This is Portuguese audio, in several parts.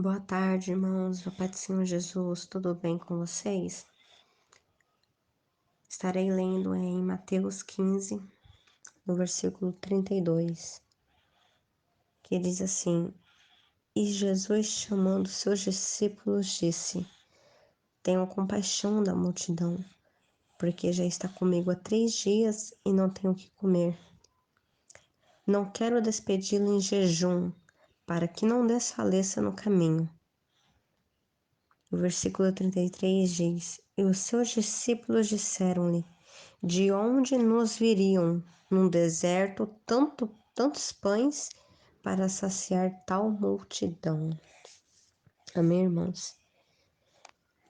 Boa tarde, irmãos. A paz do Senhor Jesus, tudo bem com vocês? Estarei lendo em Mateus 15, no versículo 32, que diz assim: E Jesus, chamando seus discípulos, disse: Tenham compaixão da multidão, porque já está comigo há 3 dias e não tenho o que comer. Não quero despedi-lo em jejum, para que não desfaleça no caminho. O versículo 33 diz: E os seus discípulos disseram-lhe: De onde nos viriam num deserto tantos pães para saciar tal multidão? Amém, irmãos?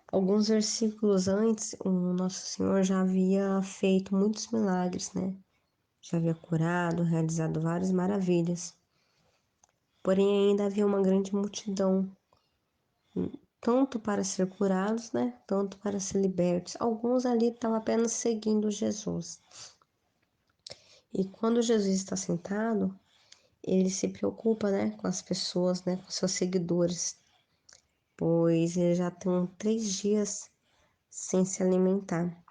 Alguns versículos antes, o nosso Senhor já havia feito muitos milagres, né? Já havia curado, realizado várias maravilhas. Porém, ainda havia uma grande multidão, tanto para ser curados, né? Tanto para ser libertos. Alguns ali estavam apenas seguindo Jesus. E quando Jesus está sentado, ele se preocupa, né, com as pessoas, né, com seus seguidores, pois ele já tem 3 dias sem se alimentar.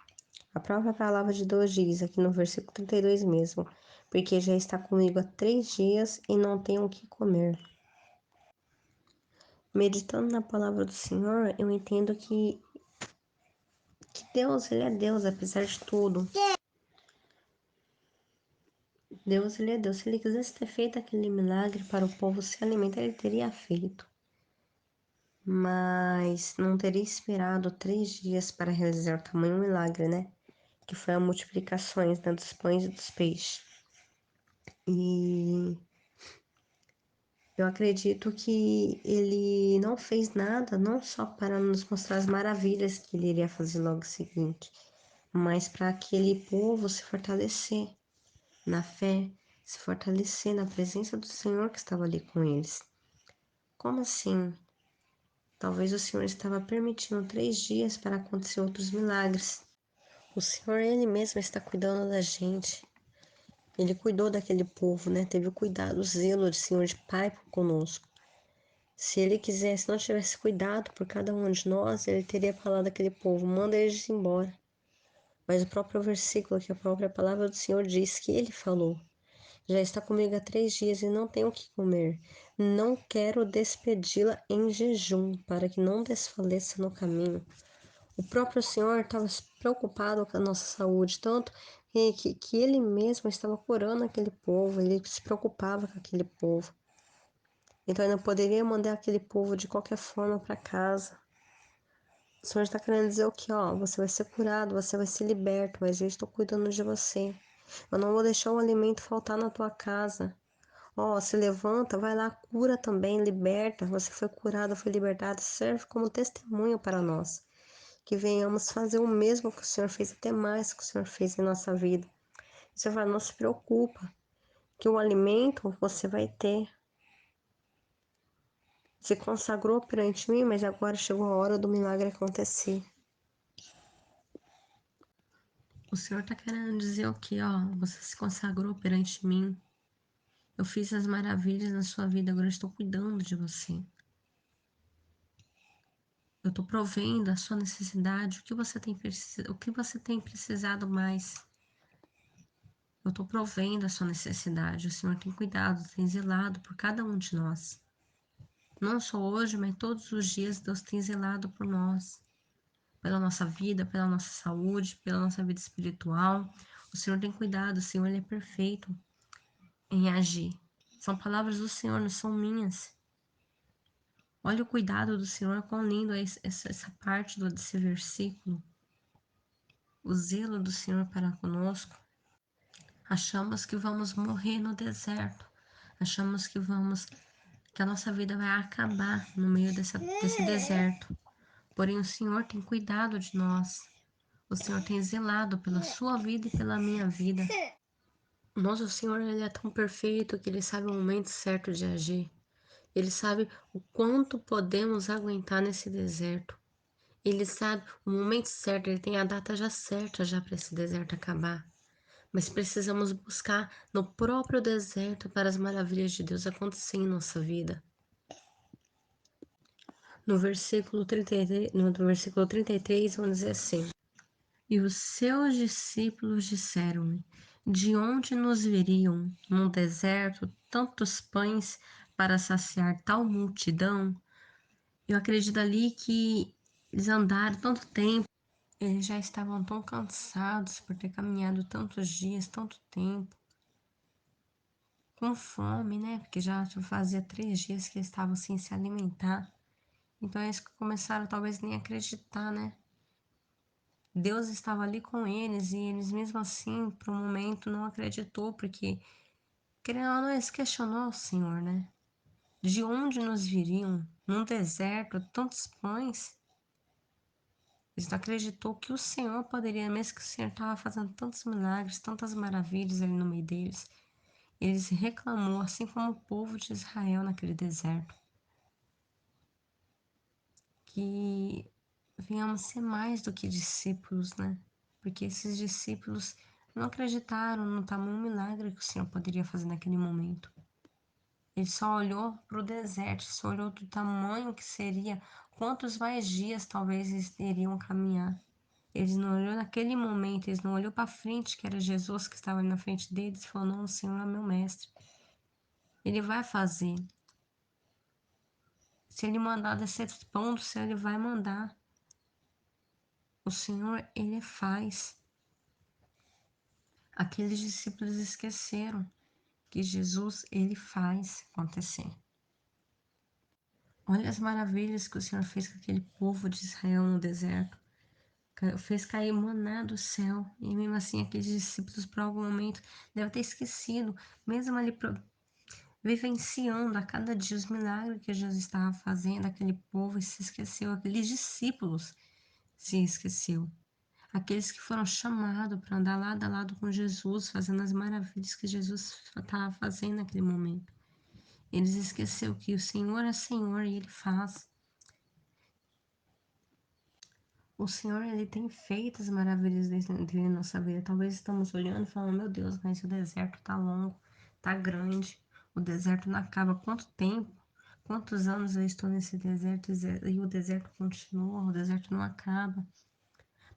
A própria palavra de Deus diz aqui no versículo 32 mesmo, porque já está comigo há 3 dias e não tenho o que comer. Meditando na palavra do Senhor, eu entendo que Deus, ele é Deus, apesar de tudo. Deus, ele é Deus. Se ele quisesse ter feito aquele milagre para o povo se alimentar, ele teria feito. Mas não teria esperado 3 dias para realizar tamanho milagre, né? Que foi a multiplicação, né, dos pães e dos peixes. E eu acredito que ele não fez nada, não só para nos mostrar as maravilhas que ele iria fazer logo seguinte, mas para aquele povo se fortalecer na fé, se fortalecer na presença do Senhor que estava ali com eles. Como assim? Talvez o Senhor estava permitindo 3 dias para acontecer outros milagres. O Senhor, Ele mesmo está cuidando da gente. Ele cuidou daquele povo, né? Teve o cuidado, o zelo do Senhor de Pai conosco. Se Ele quisesse, não tivesse cuidado por cada um de nós, Ele teria falado àquele povo, manda eles embora. Mas o próprio versículo, que a própria palavra do Senhor diz que Ele falou, já está comigo há 3 dias e não tenho o que comer. Não quero despedi-la em jejum, para que não desfaleça no caminho. O próprio Senhor estava preocupado com a nossa saúde, tanto que Ele mesmo estava curando aquele povo, Ele se preocupava com aquele povo. Então Ele não poderia mandar aquele povo de qualquer forma para casa. O Senhor está querendo dizer o que? Ó, você vai ser curado, você vai ser liberto, mas eu estou cuidando de você. Eu não vou deixar o alimento faltar na tua casa. Ó, se levanta, vai lá, cura também, liberta. Você foi curado, foi libertado, serve como testemunho para nós. Que venhamos fazer o mesmo que o Senhor fez, até mais que o Senhor fez em nossa vida. O Senhor fala, não se preocupa, que o alimento você vai ter. Se consagrou perante mim, mas agora chegou a hora do milagre acontecer. O Senhor está querendo dizer o quê? Ó, você se consagrou perante mim. Eu fiz as maravilhas na sua vida, agora eu estou cuidando de você. Eu estou provendo a sua necessidade, o que você tem precisado mais. Eu estou provendo a sua necessidade. O Senhor tem cuidado, tem zelado por cada um de nós. Não só hoje, mas todos os dias Deus tem zelado por nós. Pela nossa vida, pela nossa saúde, pela nossa vida espiritual. O Senhor tem cuidado, o Senhor ele é perfeito em agir. São palavras do Senhor, não são minhas. Olha o cuidado do Senhor, quão lindo é essa parte desse versículo. O zelo do Senhor para conosco. Achamos que vamos morrer no deserto. Achamos que a nossa vida vai acabar no meio desse deserto. Porém, o Senhor tem cuidado de nós. O Senhor tem zelado pela sua vida e pela minha vida. Nosso Senhor, Ele é tão perfeito que Ele sabe o momento certo de agir. Ele sabe o quanto podemos aguentar nesse deserto. Ele sabe o momento certo, Ele tem a data já certa já para esse deserto acabar. Mas precisamos buscar no próprio deserto para as maravilhas de Deus acontecerem em nossa vida. No versículo 33, no versículo 33, vamos dizer assim: E os seus discípulos disseram-lhe: De onde nos viriam no deserto tantos pães para saciar tal multidão? Eu acredito ali que eles andaram tanto tempo, eles já estavam tão cansados por ter caminhado tantos dias, tanto tempo, com fome, né? Porque já fazia 3 dias que eles estavam sem se alimentar. Então eles começaram talvez nem a acreditar, né? Deus estava ali com eles e eles mesmo assim, por um momento, não acreditou, porque, querendo ou não, eles questionou o Senhor, né? De onde nos viriam, num deserto, tantos pães? Eles não acreditou que o Senhor poderia, mesmo que o Senhor estava fazendo tantos milagres, tantas maravilhas ali no meio deles. Eles reclamou, assim como o povo de Israel naquele deserto, que venhamos ser mais do que discípulos, né? Porque esses discípulos não acreditaram no tamanho milagre que o Senhor poderia fazer naquele momento. Ele só olhou para o deserto, só olhou do tamanho que seria, quantos mais dias talvez eles iriam caminhar. Eles não olhou naquele momento, eles não olhou para frente, que era Jesus que estava ali na frente deles, e falou: Não, o Senhor é meu mestre. Ele vai fazer. Se ele mandar descer pão do céu, ele vai mandar. O Senhor, ele faz. Aqueles discípulos esqueceram que Jesus, ele faz acontecer. Olha as maravilhas que o Senhor fez com aquele povo de Israel no deserto. Fez cair maná do céu. E mesmo assim, aqueles discípulos, por algum momento, devem ter esquecido. Mesmo ali vivenciando a cada dia os milagres que Jesus estava fazendo, aquele povo se esqueceu. Aqueles discípulos se esqueceu. Aqueles que foram chamados para andar lado a lado com Jesus, fazendo as maravilhas que Jesus estava fazendo naquele momento. Eles esqueceram que o Senhor é Senhor e Ele faz. O Senhor, Ele tem feito as maravilhas dele na nossa vida. Talvez estamos olhando e falando, meu Deus, mas o deserto tá longo, tá grande. O deserto não acaba. Quanto tempo? Quantos anos eu estou nesse deserto e o deserto continua, o deserto não acaba.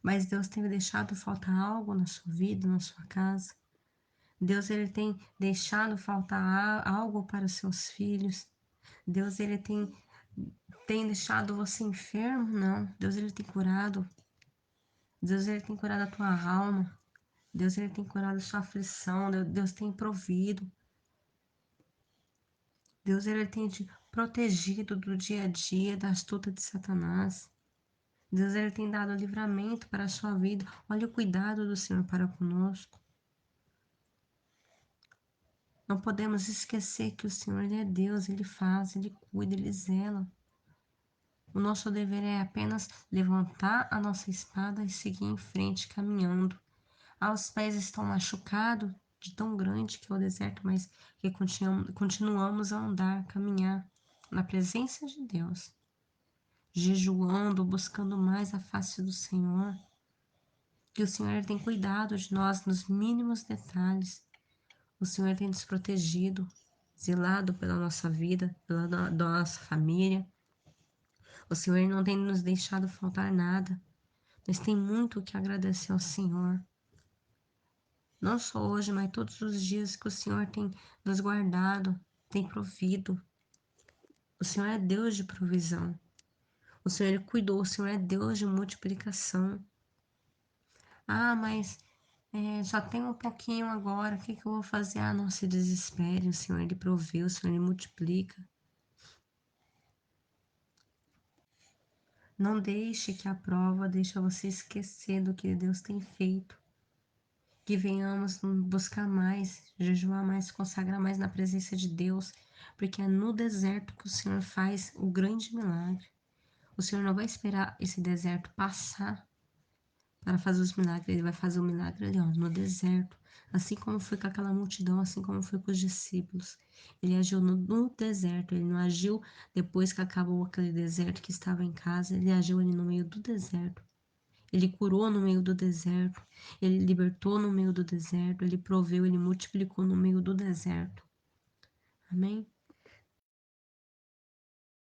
Mas Deus tem deixado faltar algo na sua vida, na sua casa. Deus, ele tem deixado faltar algo para os seus filhos. Deus, ele tem deixado você enfermo? Não. Deus, ele tem curado. Deus, ele tem curado a tua alma. Deus, ele tem curado a sua aflição. Deus tem provido. Deus, ele tem te protegido do dia a dia, da astuta de Satanás. Deus, ele tem dado livramento para a sua vida. Olha o cuidado do Senhor para conosco. Não podemos esquecer que o Senhor, ele é Deus, ele faz, ele cuida, ele zela. O nosso dever é apenas levantar a nossa espada e seguir em frente, caminhando. Os pés estão machucados de tão grande que é o deserto, mas que continuamos a andar, caminhar na presença de Deus, jejuando, buscando mais a face do Senhor. Que o Senhor tem cuidado de nós nos mínimos detalhes. O Senhor tem nos protegido, zelado pela nossa vida, pela nossa família. O Senhor não tem nos deixado faltar nada. Nós temos muito que agradecer ao Senhor. Não só hoje, mas todos os dias que o Senhor tem nos guardado, tem provido. O Senhor é Deus de provisão. O Senhor ele cuidou, o Senhor é Deus de multiplicação. Mas só tem um pouquinho agora, o que eu vou fazer? Não se desespere, o Senhor ele provê, o Senhor ele multiplica. Não deixe que a prova deixe você esquecer do que Deus tem feito. Que venhamos buscar mais, jejuar mais, consagrar mais na presença de Deus, porque é no deserto que o Senhor faz o grande milagre. O Senhor não vai esperar esse deserto passar para fazer os milagres, ele vai fazer o milagre ali, ó, no deserto. Assim como foi com aquela multidão, assim como foi com os discípulos. Ele agiu no deserto, ele não agiu depois que acabou aquele deserto que estava em casa, ele agiu ali no meio do deserto. Ele curou no meio do deserto, ele libertou no meio do deserto, ele proveu, ele multiplicou no meio do deserto. Amém?